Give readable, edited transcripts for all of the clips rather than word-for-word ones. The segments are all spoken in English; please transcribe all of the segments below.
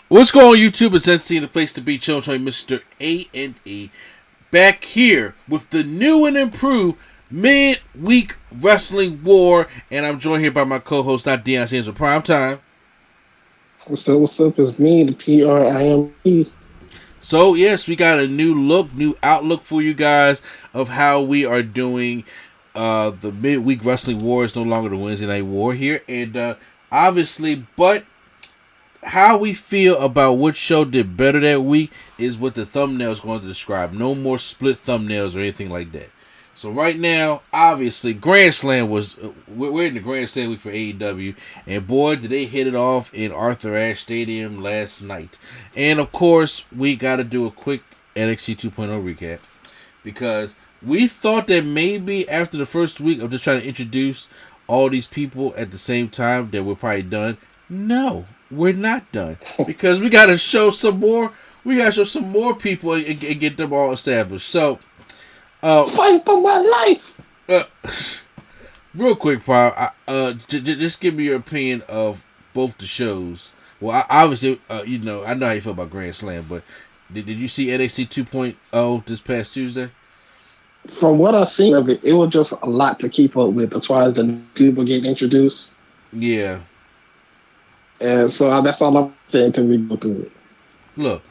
What's going on, YouTube? It's NC, the place to be. Chillin' Mr. A&E. Back here with the new and improved Midweek Wrestling War. And I'm joined here by my co-host, not Deion Sanders, with Prime Time. What's up? It's me, the PRIMP. So, yes, we got a new look, new outlook for you guys of how we are doing the Midweek Wrestling War. It's no longer the Wednesday Night War here. And obviously, but how we feel about what show did better that week is what the thumbnail is going to describe. No more split thumbnails or anything like that. So right now, obviously, Grand Slam was... we're in the Grand Slam week for AEW. And boy, did they hit it off in Arthur Ashe Stadium last night. And of course, we got to do a quick NXT 2.0 recap. Because we thought that maybe after the first week of just trying to introduce all these people at the same time that we're probably done. No. We're not done because we gotta show some more. We gotta show some more people and get them all established. So, fight for my life. Real quick, Paul. Just give me your opinion of both the shows. Well, obviously, I know how you feel about Grand Slam, but did you see NXT 2.0 this past Tuesday? From what I've seen of it, it was just a lot to keep up with as far as the people getting introduced. Yeah. And so that's all I'm saying to me. Look,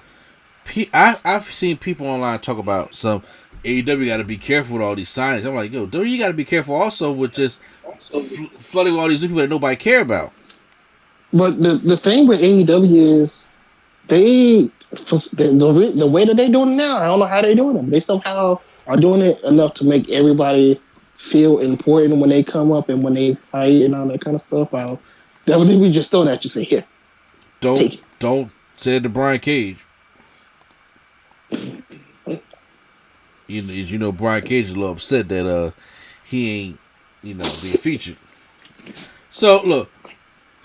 I've seen people online talk about some AEW got to be careful with all these signings. I'm like, yo, you got to be careful also with just flooding with all these new people that nobody care about. But the thing with AEW is the way that they doing it now, I don't know how they doing it. They somehow are doing it enough to make everybody feel important when they come up and when they fight and all that kind of stuff. That would be just thrown at you. Say here. Don't say it to Brian Cage. You know, Brian Cage is a little upset that he ain't being featured. So look,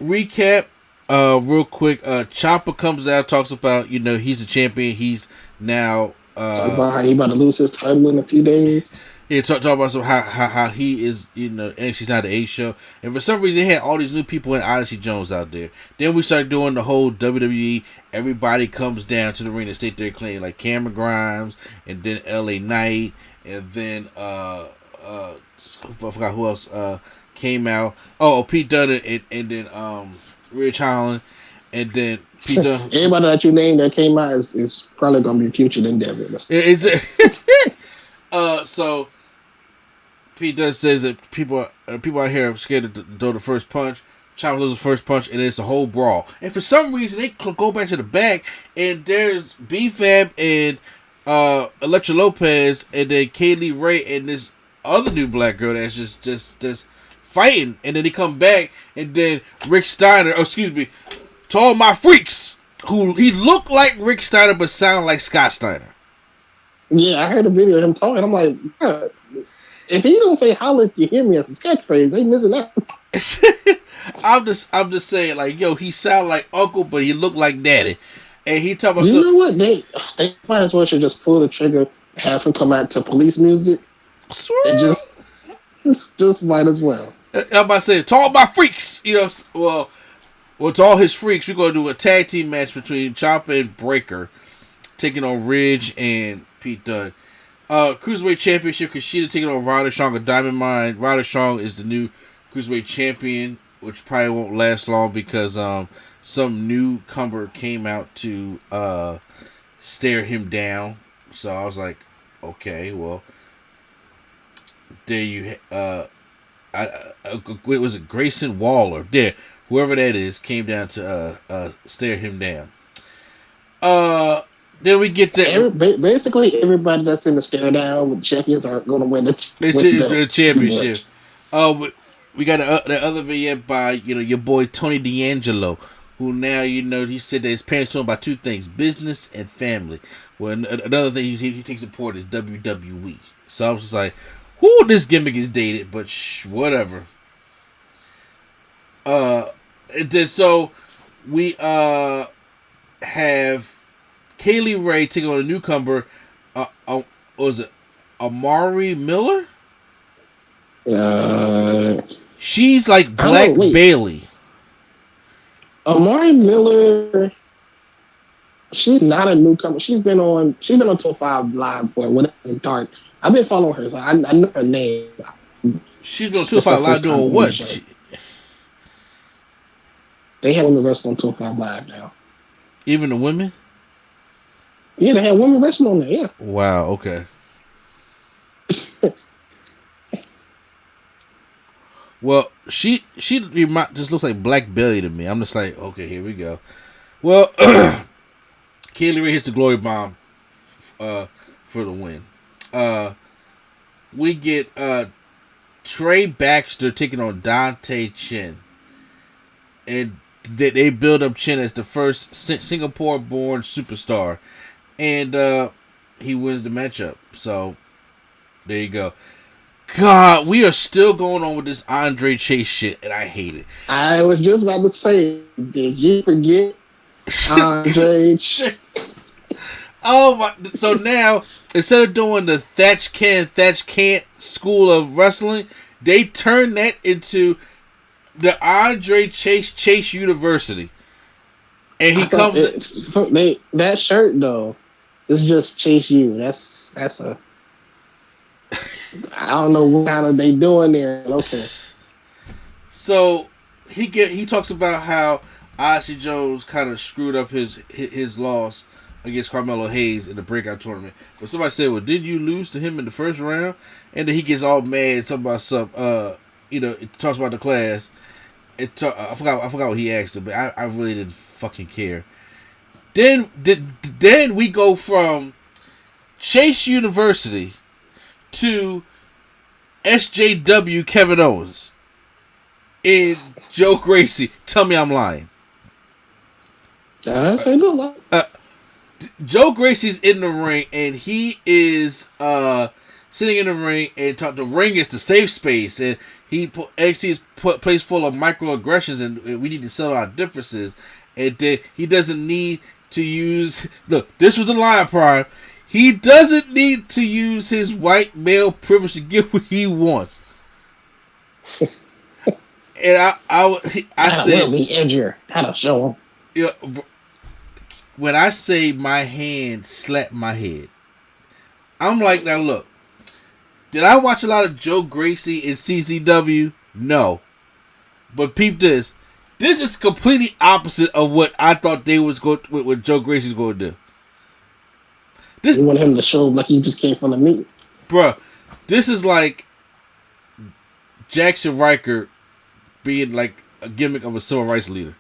recap real quick. Ciampa comes out, talks about he's a champion. He's now talk about how he about to lose his title in a few days. Yeah, talk about some how he is, NXT's not the A show. And for some reason, they had all these new people in Odyssey Jones out there. Then we started doing the whole WWE, everybody comes down to the ring and state their claim, like Cameron Grimes, and then LA Knight, and then, I forgot who else came out. Oh, Pete Dunne, and then Rich Holland, and then Pete Dunne. Everybody that you named that came out is probably going to be featured in Devil. So Pete Dunne says that people out here are scared to throw the first punch. Ciampa loses the first punch, and it's a whole brawl. And for some reason, they go back to the back, and there's B-Fab and Elektra Lopez, and then Kaylee Ray, and this other new black girl that's just fighting. And then they come back, and then Rick Steiner, to all my freaks, who he looked like Rick Steiner but sounded like Scott Steiner. Yeah, I heard a video of him talking. I'm like, God, if he don't say "holla if you hear me" as a catchphrase, they missing out. I'm just saying, like, yo, he sound like Uncle, but he look like Daddy. And he talk about know what? They might as well should just pull the trigger, have him come out to police music, and just might as well. I'm about to say, to all my freaks, well, to all his freaks, we're gonna do a tag team match between Ciampa and Breaker, taking on Ridge and Pete Dunne. Cruiserweight Championship, Kushida taking on Ryder Strong of Diamond Mine. Ryder Strong is the new Cruiserweight Champion, which probably won't last long because some newcomer came out to stare him down. So I was like, okay, well, there you was it Grayson Waller? There, whoever that is, came down to stare him down. Then we get that. Basically, everybody that's in the stare down with champions are going to win the championship. We got the other vignette by your boy Tony D'Angelo, who now he said that his parents told him about two things: business and family. Well, another thing he thinks important is WWE. So I was just like, "Whoo, this gimmick is dated," but whatever. And then so we have Kaylee Ray taking on a newcomer. Was it Amari Miller? She's like Black Bailey. Amari Miller She's not a newcomer. She's been on 205 Live for whatever dark. I've been following her, so I know her name. She's been on 205 Live doing what? They have women wrestling on 205 Live now. Even the women? Yeah, they have women wrestling on there. Yeah. Wow. Okay. Well, she just looks like Black Belly to me. I'm just like, okay, here we go. Well, Kaylee Ray hits the glory bomb for the win. We get Trey Baxter taking on Dante Chen, and they build up Chen as the first Singapore-born superstar, and he wins the matchup. So there you go. God, we are still going on with this Andre Chase shit, and I hate it. I was just about to say, did you forget Andre Chase? Oh my! So now, instead of doing the Thatch Can't school of wrestling, they turn that into the Andre Chase University, and he comes. That shirt though, is just Chase U. That's a. I don't know what kind of they doing there. Okay. So he talks about how Odyssey Jones kind of screwed up his loss against Carmelo Hayes in the breakout tournament. But somebody said, "Well, did you lose to him in the first round?" And then he gets all mad. Talking about it talks about the class. I forgot what he asked him, but I really didn't fucking care. Then we go from Chase University to SJW Kevin Owens and Joe Gracie. Tell me I'm lying. Joe Gracie's in the ring, and he is sitting in the ring, and the ring is the safe space, and NXT is place full of microaggressions, and we need to settle our differences. And then he doesn't need to use. Look, this was the line, Prime. He doesn't need to use his white male privilege to get what he wants. And I said, "Will be injured. Gotta show him." Yeah, when I say my hand slapped my head, I'm like, now look, did I watch a lot of Joe Gracie in CZW? No, but peep this. This is completely opposite of what I thought they was going. What Joe Gracie's going to do. You want him to show like he just came from the meet. Bruh, this is like Jackson Riker being like a gimmick of a civil rights leader.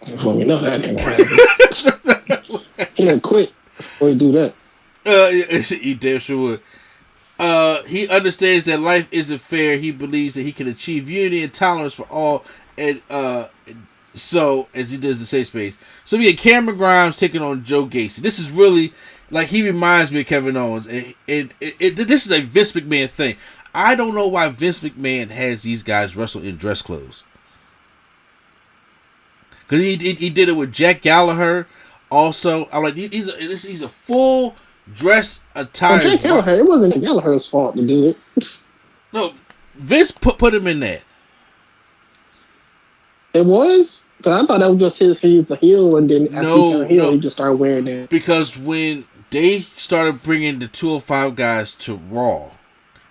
Well, we know that ain't right. He didn't quit before he do that. He damn sure would. He understands that life isn't fair. He believes that he can achieve unity and tolerance for all, and so as he does the safe space. So we get Cameron Grimes taking on Joe Gacy. This is really like he reminds me of Kevin Owens, and this is a Vince McMahon thing. I don't know why Vince McMahon has these guys wrestle in dress clothes. Because he did it with Jack Gallagher. Also, I'm like, he's a full dress attire. Jack Gallagher, it wasn't Gallagher's fault to do it. No, Vince put him in that. It was? But I thought that was just he's a heel, and then after he just started wearing it. Because when they started bringing the 205 guys to Raw,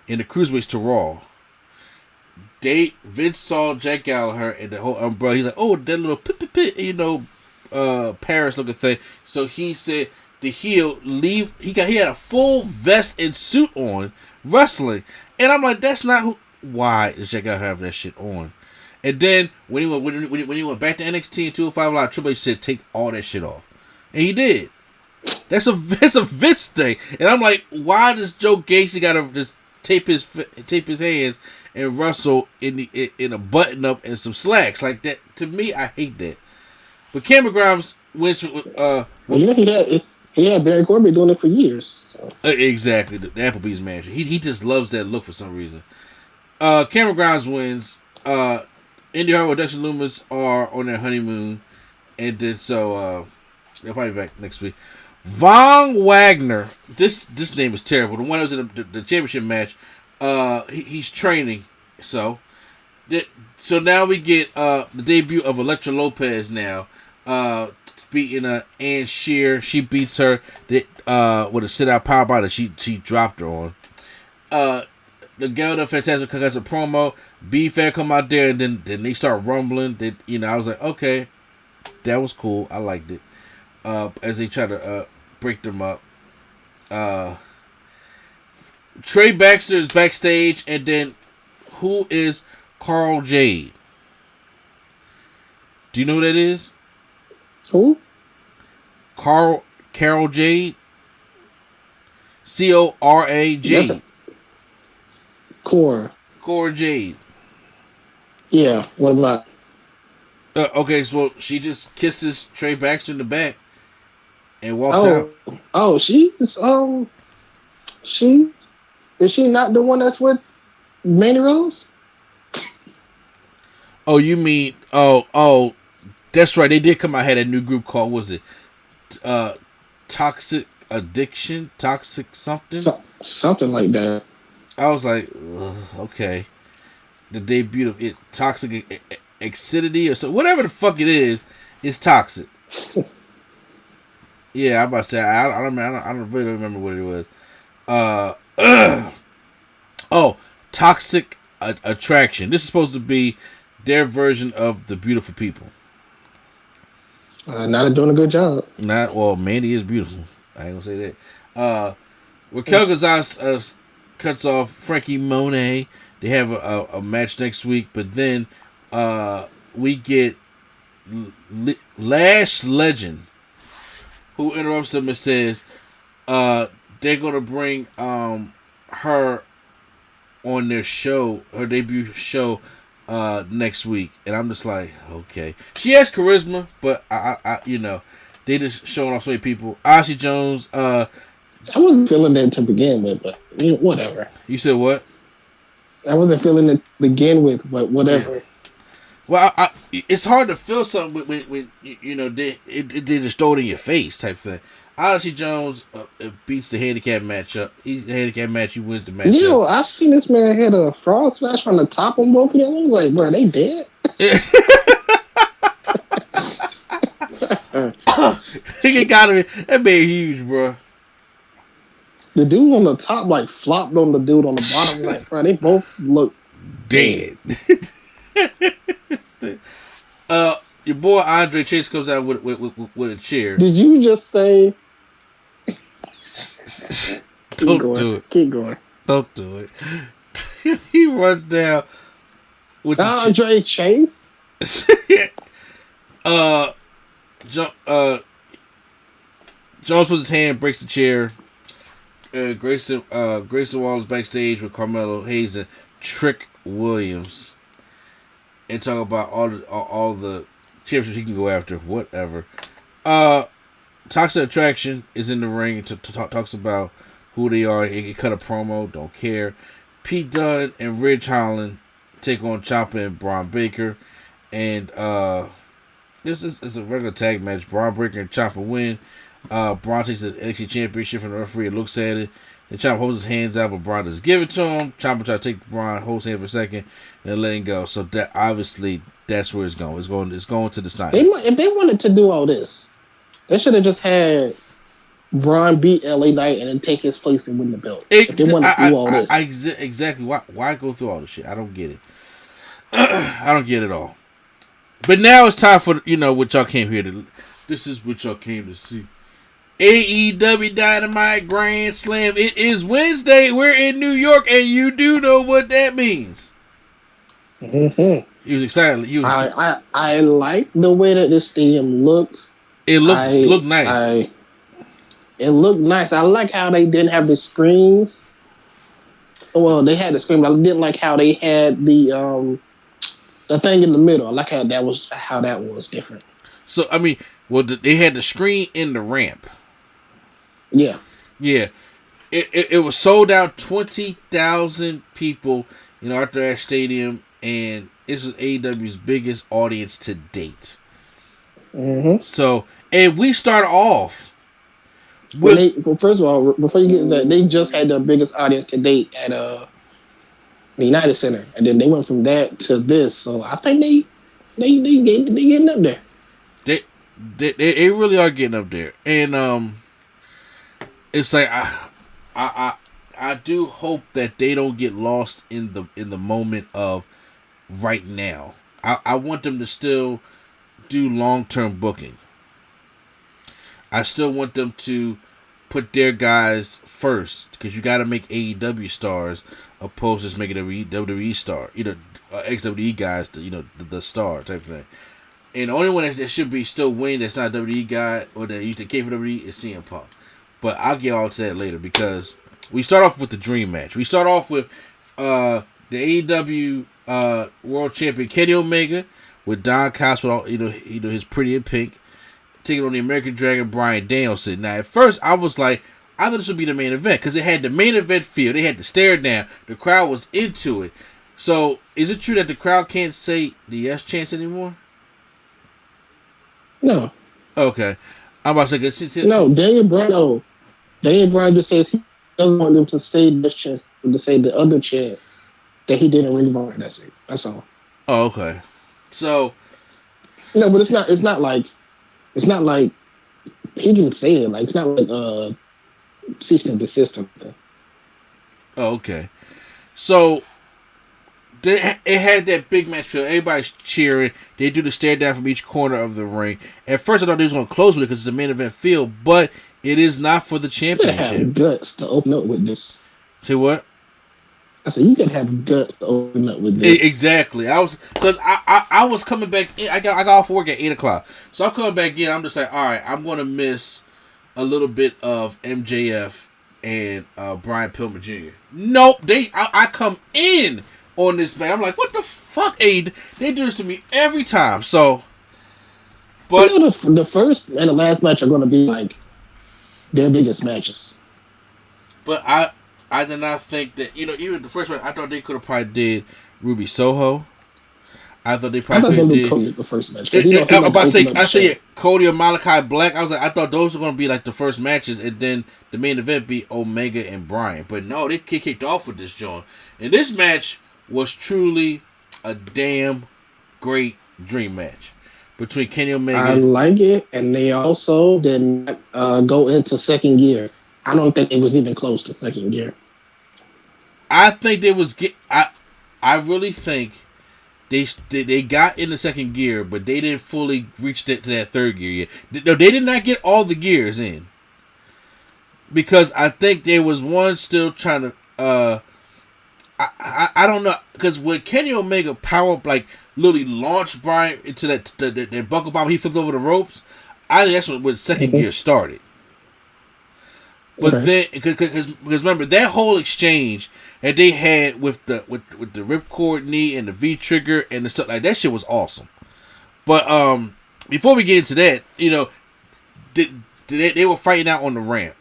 and the Cruiserweights to Raw, Vince saw Jack Gallagher and the whole umbrella. He's like, oh, that little Paris looking thing. So he said the heel leave. He had a full vest and suit on wrestling, and I'm like, that's not who. Why does Jack Gallagher have that shit on? And then when he went back to NXT in 205 Live, Triple H said take all that shit off, and he did. That's a Vince thing, and I'm like, why does Joe Gacy gotta just tape his hands and wrestle in a button up and some slacks like that? To me, I hate that. But Cameron Grimes wins. He had Baron Corbin doing it for years. So. Exactly, the Applebee's manager. He just loves that look for some reason. Cameron Grimes wins. Indy Hartwell and Dexter Lumis are on their honeymoon, and then so they'll probably be back next week. Von Wagner, this name is terrible. The one that was in the championship match. He's training, so now we get the debut of Elektra Lopez now beating Ann Shear. She beats her with a sit out power body that she dropped her on. The Gelda Fantastic cuts a promo. B-Fair come out there, and then they start rumbling. I was like, okay, that was cool. I liked it. As they try to break them up. Trey Baxter is backstage, and then who is Carl Jade? Do you know who that is? Who? Carol Jade. Cora Jade. Cora Jade. Yeah, what about? Okay, so she just kisses Trey Baxter in the back and walks out. Oh, she is she not the one that's with Mandy Rose? Oh, you mean that's right. They did come out, had a new group called, was it Toxic Addiction? Toxic something? Something like that. I was like, okay. The debut of it, Toxic Excidity or so, whatever the fuck it is toxic. Yeah, I'm about to say I don't really remember what it was. Toxic Attraction. This is supposed to be their version of the Beautiful People. Not doing a good job. Mandy is beautiful. I ain't gonna say that. Raquel Gonzalez cuts off Frankie Monet. They have a match next week, but then we get Lash Legend, who interrupts them and says they're gonna bring her on their show, her debut show, next week, and I'm just like, okay. She has charisma, but I they just showing off so many people. Ashley Jones. I wasn't feeling that to begin with, but whatever. You said what? I wasn't feeling it to begin with, but whatever. Yeah. Well, it's hard to feel something when they just throw it in your face type thing. Odyssey Jones beats the handicap matchup. He's the handicap match. He wins the match. I seen this man hit a frog smash from the top on both of them. I was like, bro, they dead? He gotta be. That man huge, bro. The dude on the top like flopped on the dude on the bottom. Like, bro, they both look dead. Your boy Andre Chase comes out with a chair. Did you just say? Don't do it. Keep going. Don't do it. He runs down with Andre Chase. Jones puts his hand, breaks the chair. Grayson Waller is backstage with Carmelo Hayes and Trick Williams, and talk about all the championships he can go after. Whatever. Toxic Attraction is in the ring and talks about who they are. He cut a promo. Don't care. Pete Dunne and Ridge Holland take on Ciampa and Braun Baker, and this is a regular tag match. Braun Baker and Ciampa win. Braun takes the NXT Championship from the referee and looks at it. And Ciampa holds his hands out, but Braun doesn't give it to him. Ciampa tries to take Braun, holds his hand for a second, and then letting go. So that obviously that's where it's going. It's going to the Snyder. If they wanted to do all this, they should have just had Braun beat LA Knight and then take his place and win the belt. If they want to do all this, exactly. Why go through all this shit? I don't get it. I don't get it all. But now it's time for what y'all came here to. This is what y'all came to see. AEW Dynamite Grand Slam. It is Wednesday. We're in New York, and you do know what that means. Mm-hmm. He was excited. I like the way that this stadium looked. It looked nice. It looked nice. I like how they didn't have the screens. Well, they had the screen, but I didn't like how they had the thing in the middle. I like how that was different. So they had the screen in the ramp. Yeah. It was sold out. 20,000 people, Arthur Ashe Stadium, and this was AEW's biggest audience to date. Mm-hmm. So, and we start off first of all, before you get into that, they just had the biggest audience to date at the United Center, and then they went from that to this. So I think they getting up there. They really are getting up there, and it's like I do hope that they don't get lost in the moment of right now. I want them to still do long-term booking. I still want them to put their guys first, because you got to make AEW stars opposed to just making a WWE star. XWE guys, the star type thing. And the only one that should be still winning that's not a WWE guy or that used to came for WWE is CM Punk. But I'll get all to that later, because we start off with the dream match. We start off with the AEW World Champion Kenny Omega with Don Cox with all his pretty in pink, taking on the American Dragon Bryan Danielson. Now at first I was like, I thought this would be the main event, because it had the main event feel. They had to stare down. The crowd was into it. So is it true that the crowd can't say the yes chance anymore? No. Okay. I'm about to say no. Daniel Bryan just says he doesn't want them to say this chance, to say the other chance that he didn't really want. That's it. That's all. Oh, okay. So. No, but it's not like he didn't say it. Like, it's not like cease and desist or something. Oh, okay. So it had that big match feel. Everybody's cheering. They do the stare down from each corner of the ring. At first, I thought they was going to close with it because it's a main event feel, but it is not for the championship. You gotta have guts to open up with this. Say what? I said you gotta have guts to open up with this. Exactly. I was coming back in. I got off work at 8:00, so I'm coming back in. I'm just like, all right, I'm going to miss a little bit of MJF and Brian Pillman Jr. Nope. I come in on this man. I'm like, what the fuck? They do this to me every time. So, but the first and the last match are going to be like their biggest matches. But I did not think that, even the first match, I thought they could have probably did Ruby Soho. I thought they probably could have did the first match. I say Cody or Malachi Black. I thought those were going to be like the first matches, and then the main event be Omega and Bryan. But no, they kicked off with this joint. And this match was truly a damn great dream match between Kenny Omega. I like it, and they also didn't go into second gear. I don't think it was even close to second gear. I think they was I really think they got in the second gear, but they didn't fully reach to that third gear yet. No, they did not get all the gears in, because I think there was one still trying to. I don't know, because when Kenny Omega literally launched Bryan into that buckle bomb, he flipped over the ropes. I think that's when second gear started. But then, because remember that whole exchange that they had with the ripcord knee and the V trigger and the stuff like that, shit was awesome. But before we get into that, they were fighting out on the ramp,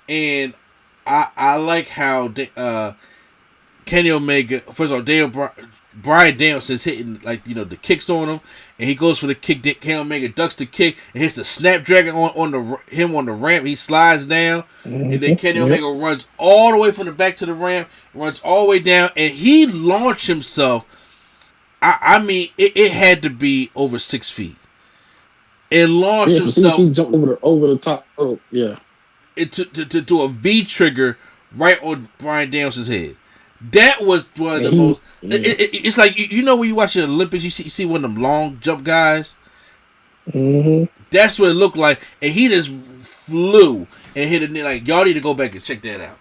and I like how Kenny Omega, first of all, Bryan Danielson's hitting the kicks on him, and he goes for the kick. Kenny Omega ducks the kick and hits the Snapdragon on the ramp. He slides down, and then Kenny Omega runs all the way from the back to the ramp, runs all the way down, and he launched himself. I mean, it had to be over 6 feet. And launched himself. He jumped over the top rope. Yeah. To do a V trigger right on Bryan Danielson's head. That was one of the most. It's like when you watch the Olympics, you see one of them long jump guys. Mm-hmm. That's what it looked like, and he just flew and hit it. Like, y'all need to go back and check that out.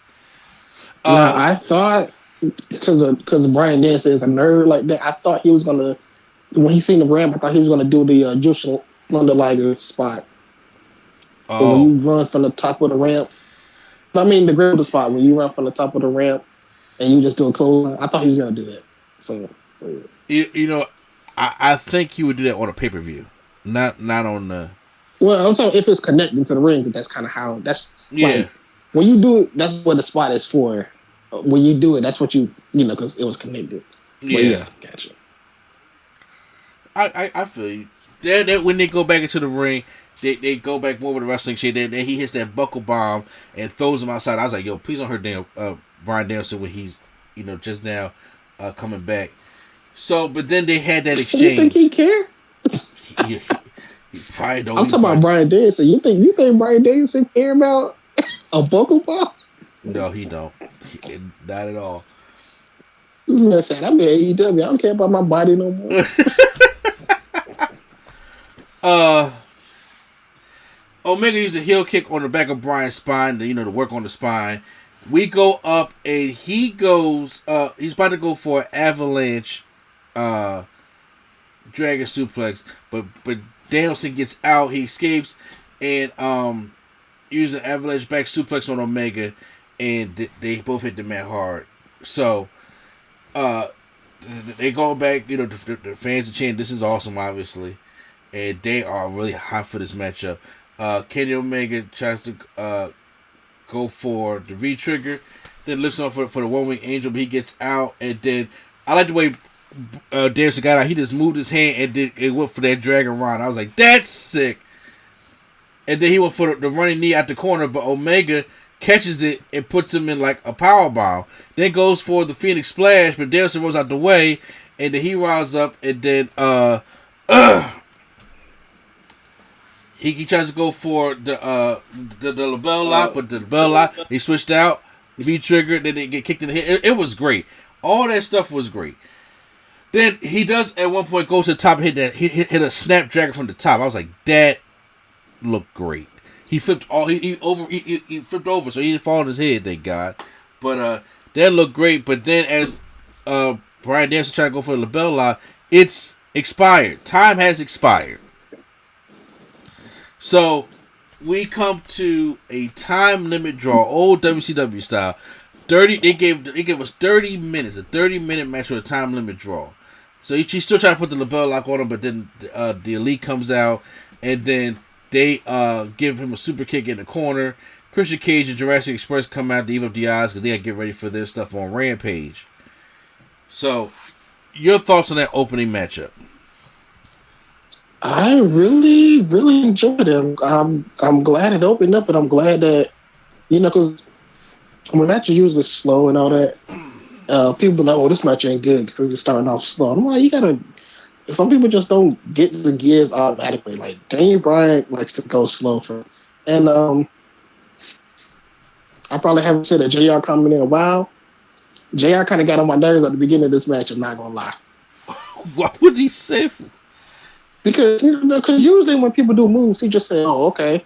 Now, I thought because Bryan Danielson is a nerd like that, I thought he was gonna, when he seen the ramp, I thought he was gonna do the Jushin Thunder Liger spot. Oh. So when you run from the top of the ramp, the grab spot when you run from the top of the ramp. And you just do a close. I thought he was gonna do that. So yeah. I think he would do that on a pay-per-view, not on the. Well, I'm talking if it's connecting to the ring. That's kind of how. That's like, when you do it. That's what the spot is for. When you do it, that's what because it was connected. Yeah, gotcha. I feel you. Then when they go back into the ring, they go back more with the wrestling shit. Then he hits that buckle bomb and throws him outside. I was like, yo, please don't hurt Bryan Danielson when he's just now coming back. So, but then they had that exchange. You think he care? He probably don't. I'm talking about Bryan Danielson. You think Bryan Danielson care about a buckle ball? No, he don't. Not at all. This man said, I'm in AEW. I don't care about my body no more. Omega used a heel kick on the back of Bryan's spine to work on the spine. We go up and he goes he's about to go for an avalanche dragon suplex, but Danielson gets out, he escapes and uses an avalanche back suplex on Omega, and they both hit the man hard. So they go back, the fans are chanting, this is awesome, obviously, and they are really hot for this matchup. Kenny Omega tries to go for the V-trigger, then lifts on for the one-wing angel, but he gets out, and then I like the way Danielson got out. He just moved his hand and it went for that Dragon Rod. I was like, that's sick. And then he went for the running knee at the corner, but Omega catches it and puts him in like a power bomb. Then goes for the Phoenix Splash, but Danielson rolls out the way, and then he rises up, and then he tries to go for the LeBell lock, but the LeBell lock, they switched out, the V-trigger, then they get kicked in the head. It was great. All that stuff was great. Then he does at one point go to the top and hit a snapdragon from the top. I was like, that looked great. He flipped he flipped over, so he didn't fall on his head, thank God. But that looked great. But then as Bryan Danielson trying to go for the LeBell lock, it's expired. Time has expired. So we come to a time limit draw, old WCW style. They gave us 30 minutes, a 30-minute match with a time limit draw. So he's still trying to put the LeBell lock on him, but then the Elite comes out, and then they give him a super kick in the corner. Christian Cage and Jurassic Express come out to even up the odds because they got to get ready for their stuff on Rampage. So, your thoughts on that opening matchup? I really, really enjoyed it. I'm glad it opened up, and I'm glad that, because when matches are usually slow and all that, people be like, oh, this match ain't good because it's starting off slow. I'm like, some people just don't get the gears automatically. Like, Daniel Bryan likes to go slow first. And I probably haven't said a JR comment in a while. JR kind of got on my nerves at the beginning of this match, I'm not going to lie. What would he say? Because usually when people do moves, he just say, oh, okay,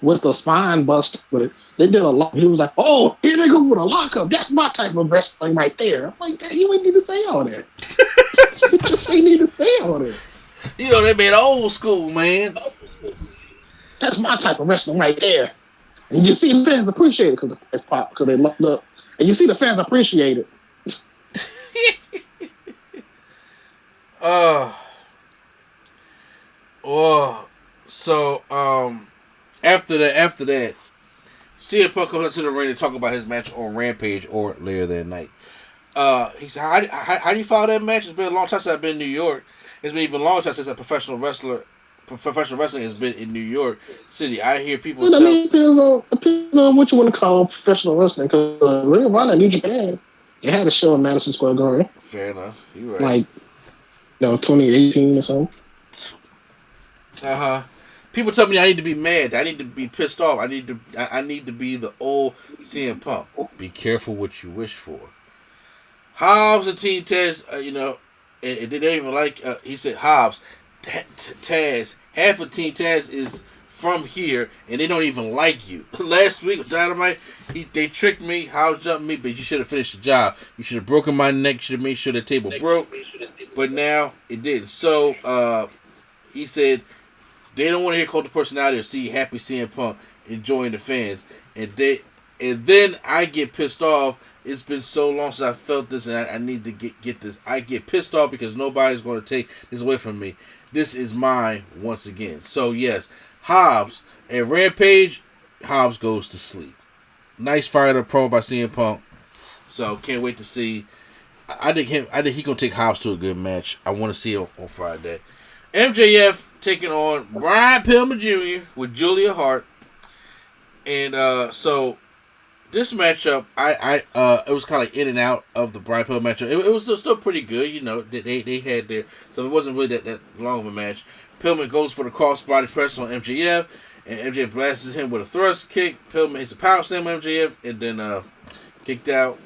with the spine buster. But they did a lot. He was like, oh, here they go with a lockup. That's my type of wrestling right there. I'm like, you ain't need to say all that. You just ain't need to say all that. They been old school, man. That's my type of wrestling right there. And you see the fans appreciate it because it's pop, because they locked up. And you see the fans appreciate it. So after that, CM Punk comes into the ring to talk about his match on Rampage or later that night. He said, how do you follow that match? It's been a long time since I've been in New York. It's been even a long time since a professional wrestling has been in New York City. I hear people tell... it depends on what you want to call professional wrestling, because Ring of Honor, New Japan, they had a show in Madison Square Garden. Fair enough. You're right. 2018 or something. People tell me I need to be mad. I need to be pissed off. I need to be the old CM Punk. Be careful what you wish for. Hobbs and Team Taz, and they don't even like. He said Hobbs, Taz. Half of Team Taz is from here, and they don't even like you. Last week, Dynamite, they tricked me. Hobbs jumped me, but you should have finished the job. You should have broken my neck. You should have made sure the table broke. But now it didn't. So he said they don't want to hear cult of personality or see happy CM Punk enjoying the fans. And then I get pissed off. It's been so long since I felt this, and I need to get this. I get pissed off because nobody's going to take this away from me. This is mine once again. So yes, Hobbs at Rampage, Hobbs goes to sleep. Nice fired up promo by CM Punk. So can't wait to see. I think he gonna take Hobbs to a good match. I want to see it on Friday. MJF taking on Brian Pillman Jr. with Julia Hart, and so this matchup, it was kind of in and out of the Brian Pillman matchup. It was still pretty good, They had their, so it wasn't really that long of a match. Pillman goes for the crossbody press on MJF, and MJF blasts him with a thrust kick. Pillman hits a power slam on MJF, and then kicked out.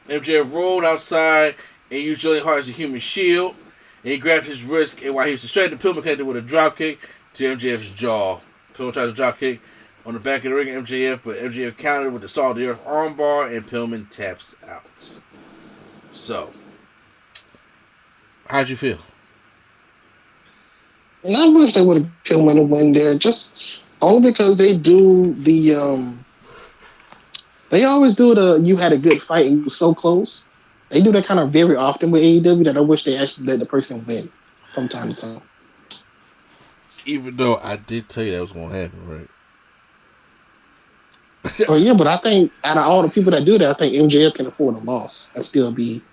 MJF rolled outside and used Julian Hart as a human shield. And he grabbed his wrist, and while he was distracted, Pillman connected with a drop kick to MJF's jaw. Pillman tries a drop kick on the back of the ring at MJF, but MJF countered with the Salt of the Earth armbar, and Pillman taps out. So, how'd you feel? And I wish they would have Pillman to win there, just only because they do the they always do the you had a good fight and you were so close. They do that kind of very often with AEW that I wish they actually let the person win from time to time. Even though I did tell you that was going to happen, right? Oh yeah, but I think out of all the people that do that, I think MJF can afford a loss and still be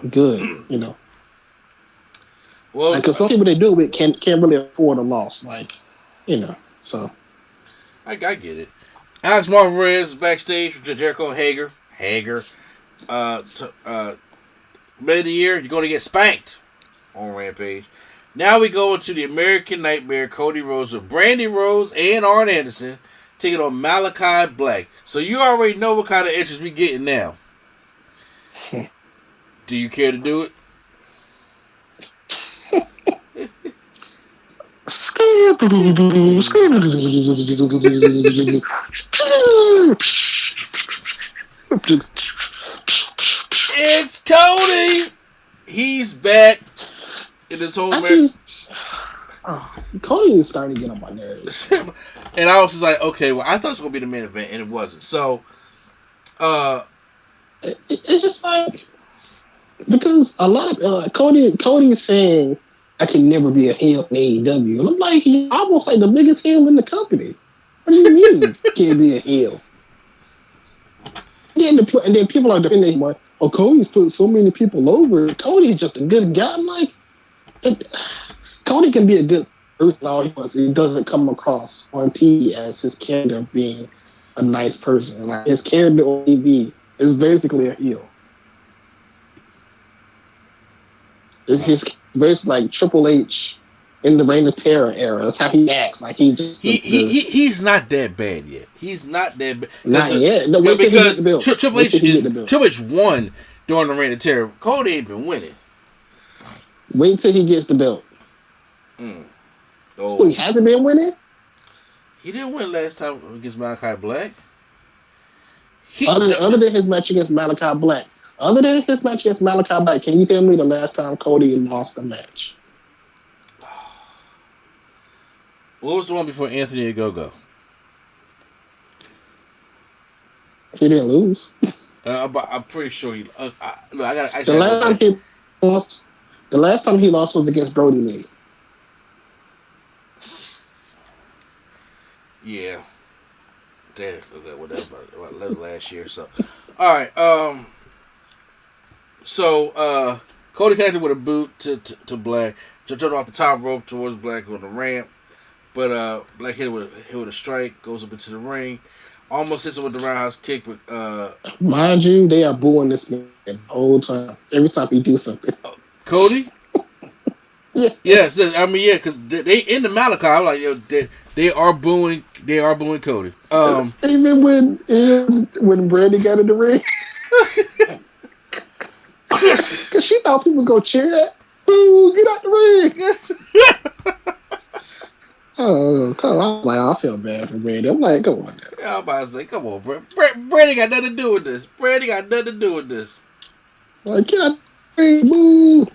good, you know. Well, because some people they do it can't really afford a loss, like, you know. So I get it. Alex Marvez is backstage with Jericho and Hager. Mid of the year, you're going to get spanked on Rampage. Now we go into the American Nightmare, Cody Rhodes with Brandy Rhodes and Arn Anderson taking on Malachi Black. So you already know what kind of interest we getting now. Do you care to do it? It's Cody. He's back in this whole Cody is starting to get on my nerves. And I was just like, okay, well, I thought it was going to be the main event, and it wasn't. So, it's just like, because a lot of Cody is saying I can never be a heel in AEW, and I'm like, he's almost like the biggest heel in the company. What do you mean can't be a heel? And then people are defending him like, oh, Cody's put so many people over. Cody's just a good guy. I'm like, Cody can be a good person all he wants. He doesn't come across on TV as his character of being a nice person. Like, his character on TV is basically a heel. His basically like Triple H in the Reign of Terror era. That's how he acts. Like he's not that bad yet. He's not that bad. Not yet. No, because Triple H won during the Reign of Terror. Cody ain't been winning. Wait till he gets the belt. Oh, he hasn't been winning? He didn't win last time against Malachi Black. Other than his match against Malachi Black. Other than his match against Malachi Black, can you tell me the last time Cody lost a match? What was the one before Anthony Ogogo? He didn't lose. I'm pretty sure he. Look, I got. The last time he lost was against Brody Lee. Yeah. Damn. Whatever. That was last year. So, all right. So Cody connected with a boot to Black. Jumped off the top rope towards Black on the ramp. But Black hit with a strike, goes up into the ring, almost hits him with the roundhouse kick. But mind you, they are booing this man the whole time. Every time he do something. Cody? Yeah. Yes, I mean, yeah, because they in the Malachi. I'm like, yo, they are booing Cody. Even when Brandy got in the ring, because she thought people was gonna cheer that. Boo! Get out the ring. Oh, come on. I feel bad for Brandy. I'm like, come on now. Yeah, I'm about to say, come on, Brandy got nothing to do with this. Like, get out the ring, boo!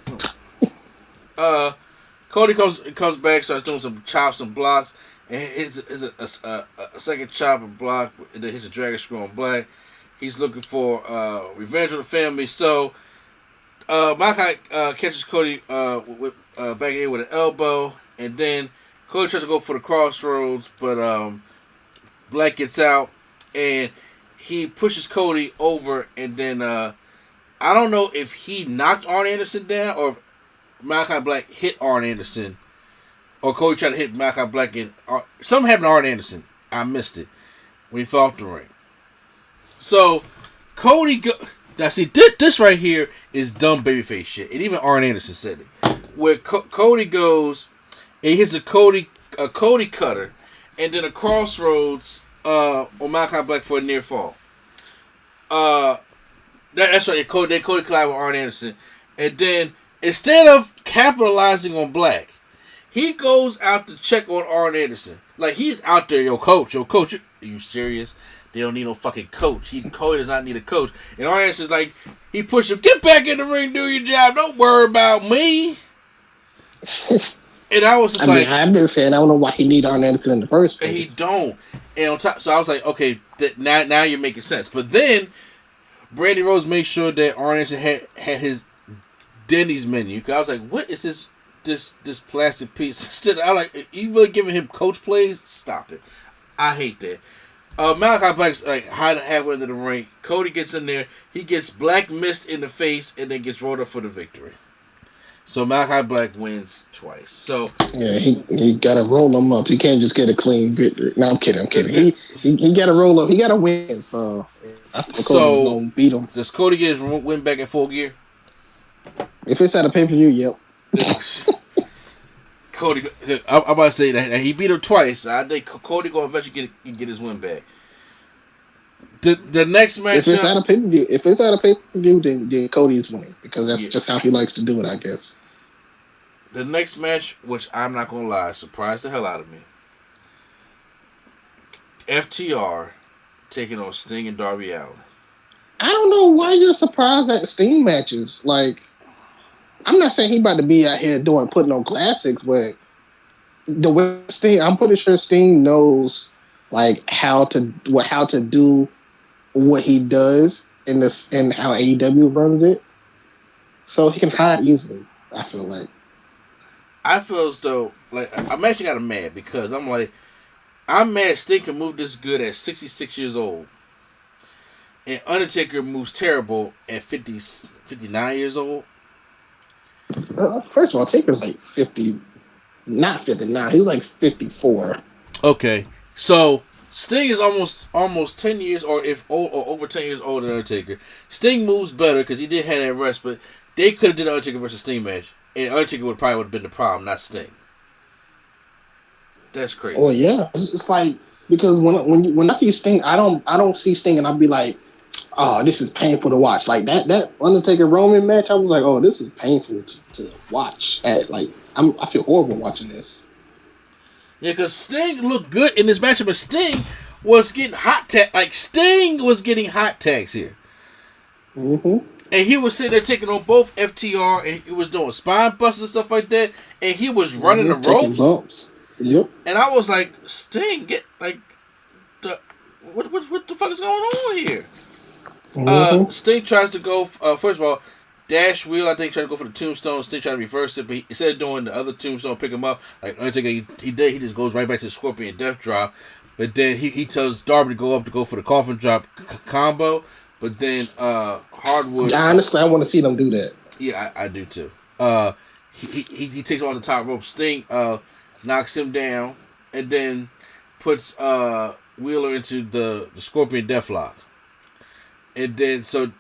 Cody comes back, starts doing some chops and blocks, and hits a second chop and block, and then hits a dragon screw on Black. He's looking for revenge on the family. So Malachi catches Cody back in with an elbow, and then Cody tries to go for the crossroads, but Black gets out, and he pushes Cody over, and then I don't know if he knocked Arn Anderson down or if Malachi Black hit Arn Anderson, or Cody tried to hit Malachi Black, and something happened to Arn Anderson. I missed it when he fell off the ring. So Cody now see this right here is dumb babyface shit, and even Arn Anderson said it. Where Cody goes and he hits a Cody cutter, and then a crossroads on Malachi Black for a near fall. That's right. Cody collided with Arn Anderson, and then instead of capitalizing on Black, he goes out to check on Arn Anderson. Like, he's out there, yo, coach, are you serious? They don't need no fucking coach. Cody does not need a coach. And Arn Anderson's like, he pushed him, get back in the ring, do your job. Don't worry about me. And I was just I've been saying, I don't know why he need Arn Anderson in the first place. He don't. And on top, so I was like, okay, now you're making sense. But then Brandy Rose made sure that Arn Anderson had his Denny's menu. Cause I was like, what is this plastic piece? I like, you really giving him coach plays? Stop it. I hate that. Malachi Black's like halfway into the ring. Cody gets in there. He gets Black mist in the face and then gets rolled up for the victory. So Malachi Black wins twice. So yeah, he got to roll him up. He can't just get a clean victory. No, I'm kidding. He got to roll up. He got to win. So I thought Cody was gonna beat him. Does Cody get his win back at Full Gear? If it's at a pay-per-view, yep. Cody, I'm about to say that he beat him twice. I think Cody gonna eventually get his win back. The next match. If it's at a pay-per-view, then Cody's winning because that's just how he likes to do it, I guess. The next match, which I'm not gonna lie, surprised the hell out of me. FTR taking on Sting and Darby Allin. I don't know why you're surprised at Sting matches. Like, I'm not saying he about to be out here putting on classics, but the way Sting, I'm pretty sure Sting knows like how to do what he does in this and how AEW runs it, so he can hide easily. I feel like. I feel as though like I'm actually kind of mad because I'm mad Sting can move this good at 66 years old, and Undertaker moves terrible at 59 years old. First of all, Taker's like 50, not 59. He's like 54. Okay, so Sting is almost 10 years or over 10 years older than Undertaker. Sting moves better because he did have that rest, but they could have did an Undertaker versus Sting match, and Undertaker would have been the problem, not Sting. That's crazy. Oh yeah, it's like because when I see Sting, I don't see Sting and I'll be like, oh, this is painful to watch. Like that Undertaker Roman match, I was like, oh, this is painful to watch. I feel horrible watching this. Yeah, because Sting looked good in this matchup, but Sting was getting hot tags. Like, Sting was getting hot tags here. Mm-hmm. And he was sitting there taking on both FTR, and he was doing spine busters and stuff like that, and he was running the ropes. Bumps. Yep. And I was like, Sting, what the fuck is going on here? Mm-hmm. Sting tries to go, first of all, Dash Wheel, I think, tried to go for the tombstone. Sting tried to reverse it, but instead of doing the other tombstone, pick him up, like Undertaker, he just goes right back to the Scorpion Death Drop. But then he tells Darby to go for the Coffin Drop combo. But then Hardwood. Honestly, I want to see them do that. Yeah, I do too. He takes him on the top rope. Sting knocks him down, and then puts Wheeler into the Scorpion Deathlock. And then so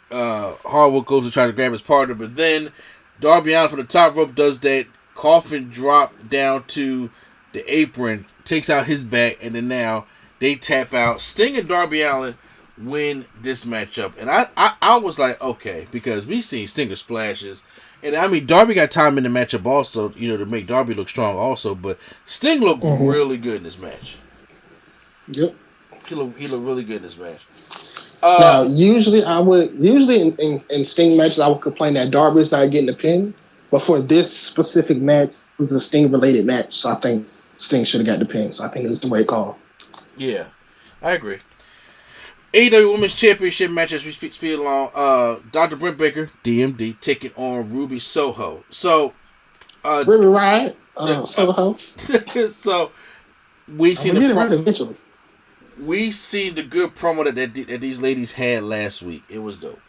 Hardwood goes to try to grab his partner, but then Darby Allin from the top rope does that coffin drop down to the apron, takes out his back, and then now they tap out. Sting and Darby Allin win this matchup, and I was like, okay, because we've seen Stinger splashes, and I mean Darby got time in the matchup also, to make Darby look strong also, but Sting looked really good in this match. Yep, he looked really good in this match. Now, usually in Sting matches, I would complain that Darby's not getting the pin, but for this specific match, it was a Sting related match, so I think Sting should have got the pin. So I think it's the way called. Yeah, I agree. AEW Women's Championship match as we speed along. Dr. Brent Baker, DMD, taking on Ruby Soho. So, Ruby Riott, Soho. So we seen the right eventually. We seen the good promo that these ladies had last week. It was dope,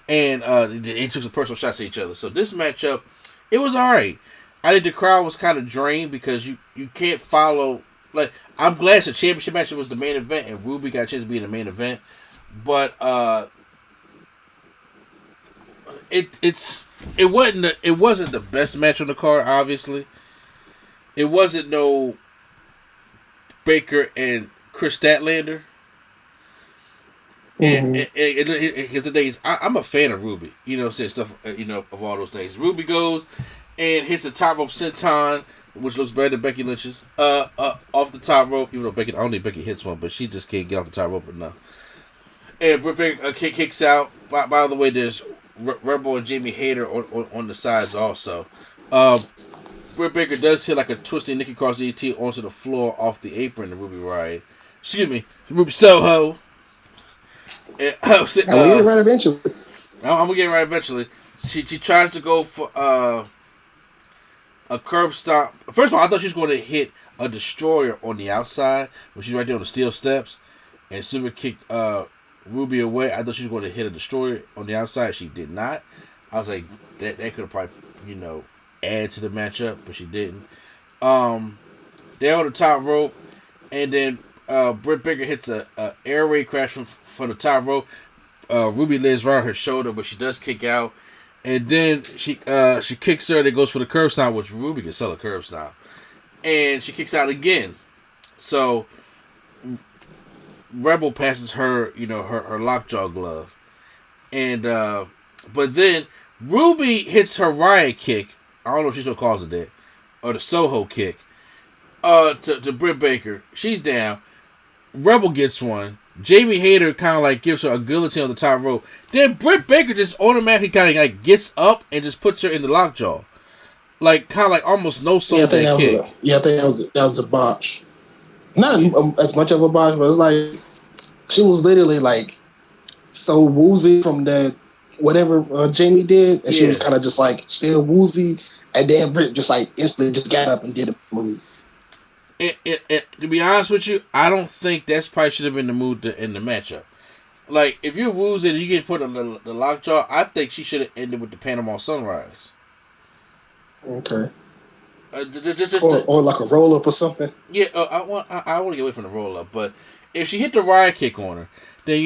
and they took some personal shots at each other. So this matchup, it was alright. I think the crowd was kind of drained because you can't follow. Like, I'm glad the championship match was the main event and Ruby got a chance to be in the main event, but it wasn't the best match on the card, obviously. it wasn't no Baker and Chris Statlander. And because the days, I'm a fan of Ruby. You know, saying stuff. You know, of all those things. Ruby goes and hits a top rope senton, which looks better than Becky Lynch's. Off the top rope, even though Becky, I don't think Becky hits one, but she just can't get off the top rope enough. And Britt Baker kicks out. By the way, there's Rebel and Jamie Hayter on the sides also. Britt Baker does hit like a twisting Nikki Cross DT onto the floor off the apron to Ruby Riott. Excuse me, Ruby Soho. And, we'll get it right eventually. I'm gonna get it right eventually. She tries to go for a curb stomp. First of all, I thought she was going to hit a destroyer on the outside when she's right there on the steel steps, and super kicked Ruby away. I thought she was going to hit a destroyer on the outside. She did not. I was like, that could have probably add to the matchup, but she didn't. They're on the top rope, and then Britt Baker hits a air raid crash from the top rope. Ruby lays around her shoulder, but she does kick out, and then she kicks her. That goes for the curb stomp, which Ruby can sell a curb stomp, and she kicks out again. So Rebel passes her, her lockjaw glove, and but then Ruby hits her riot kick. I don't know if she still calls it that, or the Soho kick, to Britt Baker. She's down. Rebel gets one. Jamie Hayter kind of like gives her a guillotine on the top rope. Then Britt Baker just automatically kind of like gets up and just puts her in the lockjaw, like kind of like almost no soul kick. I think that was a botch. Not as much of a botch, but it's like she was literally like so woozy from that whatever Jamie did, and she was kind of just like still woozy, and then Britt just like instantly just got up and did a move. To be honest with you, I don't think that's probably should have been the move in the matchup. Like, if you're woozy and you get put on the lockjaw, I think she should have ended with the Panama Sunrise. Okay. Or like a roll up or something. Yeah, I want to get away from the roll up, but if she hit the riot kick on her, then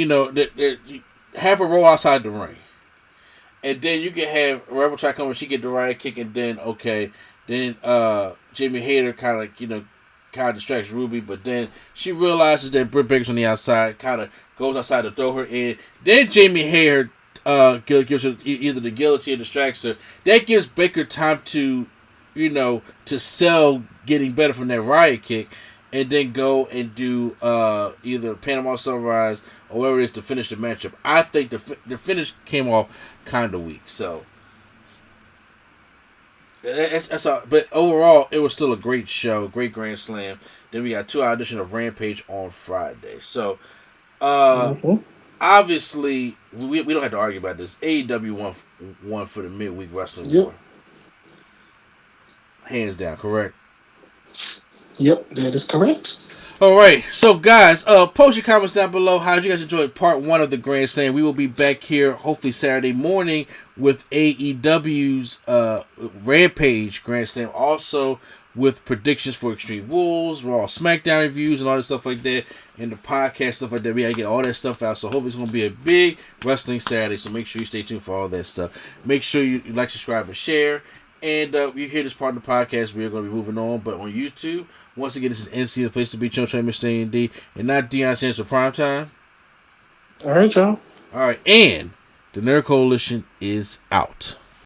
have her roll outside the ring, and then you can have Rebel try to come and she get the riot kick, and then Jamie Hayter kind of distracts Ruby, but then she realizes that Britt Baker's on the outside, kind of goes outside to throw her in. Then Jamie Hayter gives her either the guillotine or distracts her. That gives Baker time to sell getting better from that riot kick, and then go and do either Panama Sunrise or whatever it is to finish the matchup. I think the finish came off kind of weak, so that's all. But overall, it was still a great show, great Grand Slam. Then we got 2 auditions of Rampage on Friday. So obviously we don't have to argue about this. AEW won for the midweek wrestling war. Hands down, correct? Yep, that is correct. All right, so guys, post your comments down below. How did you guys enjoy part 1 of the Grand Slam? We will be back here hopefully Saturday morning with AEW's Rampage Grand Slam, also with predictions for Extreme Rules, Raw Smackdown reviews, and all that stuff like that, and the podcast stuff like that. We gotta get all that stuff out. So hopefully it's gonna be a big wrestling Saturday. So make sure you stay tuned for all that stuff. Make sure you like, subscribe, and share. And you hear this part of the podcast, we're going to be moving on. But on YouTube, once again, this is NC, the place to be. Channel Train, Mr. A&D, and not Deion Sanders for Prime Time. All right, y'all. All right, and the Nerd Coalition is out.